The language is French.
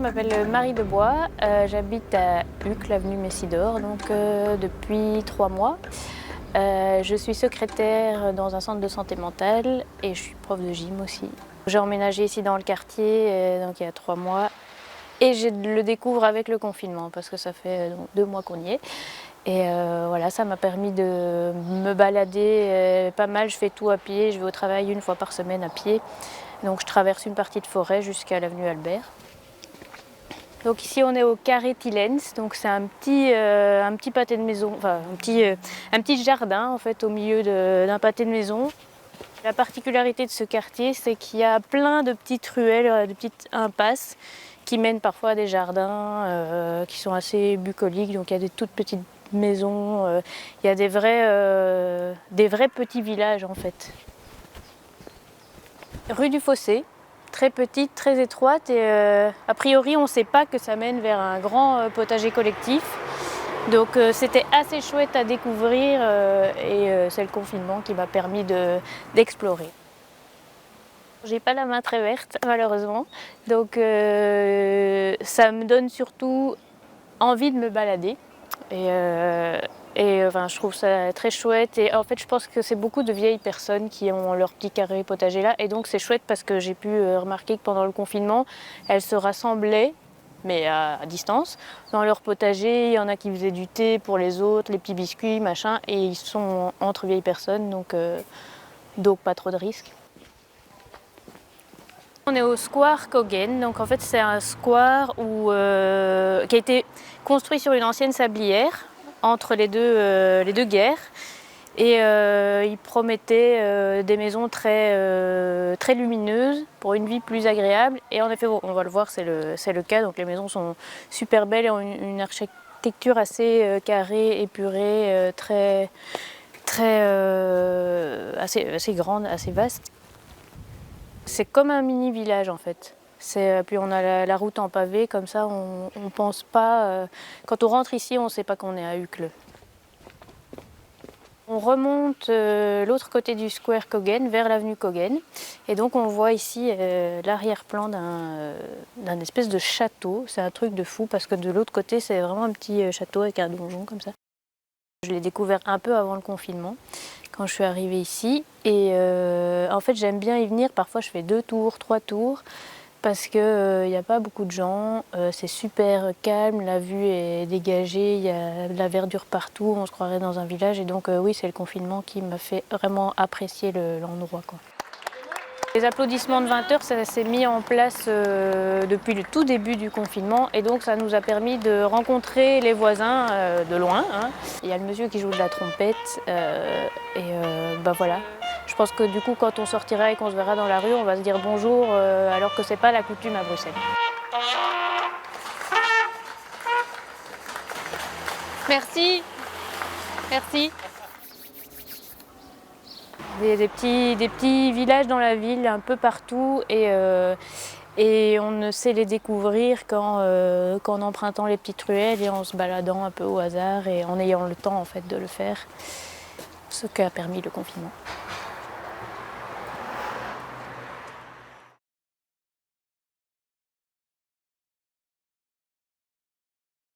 je m'appelle Marie Debois, j'habite à Uccle, avenue Messidor, depuis 3 mois. Je suis secrétaire dans un centre de santé mentale et je suis prof de gym aussi. J'ai emménagé ici dans le quartier il y a 3 mois et je le découvre avec le confinement parce que ça fait 2 mois qu'on y est. Et voilà, ça m'a permis de me balader pas mal. Je fais tout à pied, je vais au travail 1 fois par semaine à pied. Donc je traverse une partie de forêt jusqu'à l'avenue Albert. Donc ici on est au Carré Thilens, donc c'est un petit pâté de maison, enfin un petit jardin en fait au milieu d'un pâté de maison. La particularité de ce quartier, c'est qu'il y a plein de petites ruelles, de petites impasses qui mènent parfois à des jardins qui sont assez bucoliques, donc il y a des toutes petites maisons, il y a des vrais petits villages en fait. Rue du Fossé, très petite, très étroite et a priori on ne sait pas que ça mène vers un grand potager collectif. Donc c'était assez chouette à découvrir et c'est le confinement qui m'a permis d'explorer. J'ai pas la main très verte malheureusement, donc ça me donne surtout envie de me balader. Je trouve ça très chouette et en fait je pense que c'est beaucoup de vieilles personnes qui ont leur petit carré potager là et donc c'est chouette parce que j'ai pu remarquer que pendant le confinement elles se rassemblaient mais à distance dans leur potager. Il y en a qui faisaient du thé pour les autres, les petits biscuits machin et ils sont entre vieilles personnes donc pas trop de risques. On est au square Cogen, donc en fait c'est un square qui a été construit sur une ancienne sablière entre les deux guerres et il promettait des maisons très lumineuses pour une vie plus agréable et en effet on va le voir c'est le cas, donc les maisons sont super belles et ont une architecture assez carrée, épurée, assez grande, assez vaste. C'est comme un mini village en fait. Puis on a la route en pavé, comme ça on pense pas. Quand on rentre ici, on ne sait pas qu'on est à Uccle. On remonte l'autre côté du square Cogen, vers l'avenue Cogen. Et donc on voit ici l'arrière-plan d'un espèce de château. C'est un truc de fou parce que de l'autre côté, c'est vraiment un petit château avec un donjon comme ça. Je l'ai découvert un peu avant le confinement, quand je suis arrivée ici. Et en fait, j'aime bien y venir. Parfois, je fais 2 tours, 3 tours, parce qu'il n'y a pas beaucoup de gens. C'est super calme, la vue est dégagée, il y a de la verdure partout, on se croirait dans un village. Et donc oui, c'est le confinement qui m'a fait vraiment apprécier l'endroit, quoi. Les applaudissements de 20 heures, ça s'est mis en place depuis le tout début du confinement et donc ça nous a permis de rencontrer les voisins de loin. Hein. Il y a le monsieur qui joue de la trompette voilà. Je pense que du coup quand on sortira et qu'on se verra dans la rue, on va se dire bonjour alors que c'est pas la coutume à Bruxelles. Merci. Merci. Des petits villages dans la ville, un peu partout, et on ne sait les découvrir qu'en empruntant les petites ruelles et en se baladant un peu au hasard et en ayant le temps en fait de le faire, ce qu'a permis le confinement.